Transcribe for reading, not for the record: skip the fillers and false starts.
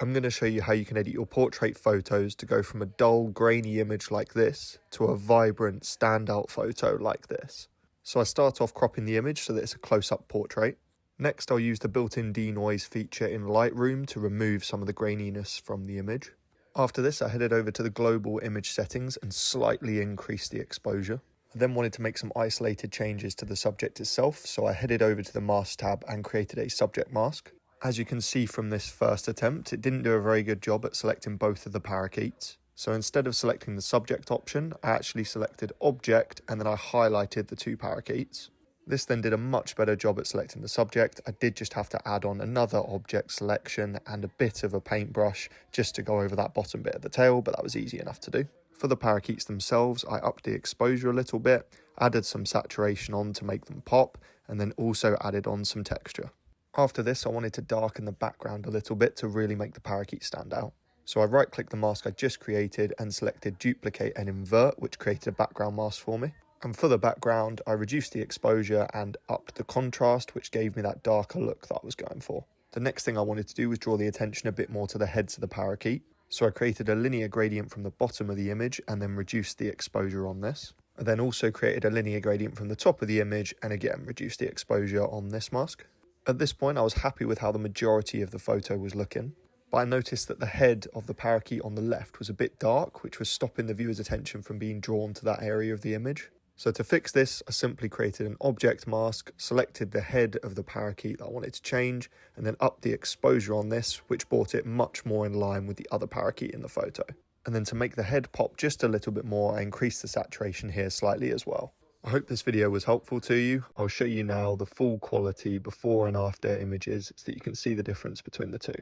I'm going to show you how you can edit your portrait photos to go from a dull, grainy image like this to a vibrant, standout photo like this. So I start off cropping the image so that it's a close-up portrait. Next, I'll use the built-in denoise feature in Lightroom to remove some of the graininess from the image. After this, I headed over to the global image settings and slightly increased the exposure. I then wanted to make some isolated changes to the subject itself, so I headed over to the mask tab and created a subject mask. As you can see from this first attempt, it didn't do a very good job at selecting both of the parakeets. So instead of selecting the subject option, I actually selected object and then I highlighted the two parakeets. This then did a much better job at selecting the subject. I did just have to add on another object selection and a bit of a paintbrush just to go over that bottom bit of the tail, but that was easy enough to do. For the parakeets themselves, I upped the exposure a little bit, added some saturation on to make them pop, and then also added on some texture. After this, I wanted to darken the background a little bit to really make the parakeet stand out. So I right-clicked the mask I just created and selected Duplicate and Invert, which created a background mask for me. And for the background, I reduced the exposure and upped the contrast, which gave me that darker look that I was going for. The next thing I wanted to do was draw the attention a bit more to the heads of the parakeet. So I created a linear gradient from the bottom of the image and then reduced the exposure on this. I then also created a linear gradient from the top of the image and again reduced the exposure on this mask. At this point, I was happy with how the majority of the photo was looking, but I noticed that the head of the parakeet on the left was a bit dark, which was stopping the viewer's attention from being drawn to that area of the image. So to fix this, I simply created an object mask, selected the head of the parakeet that I wanted to change, and then upped the exposure on this, which brought it much more in line with the other parakeet in the photo. And then to make the head pop just a little bit more, I increased the saturation here slightly as well. I hope this video was helpful to you. I'll show you now the full quality before and after images so that you can see the difference between the two.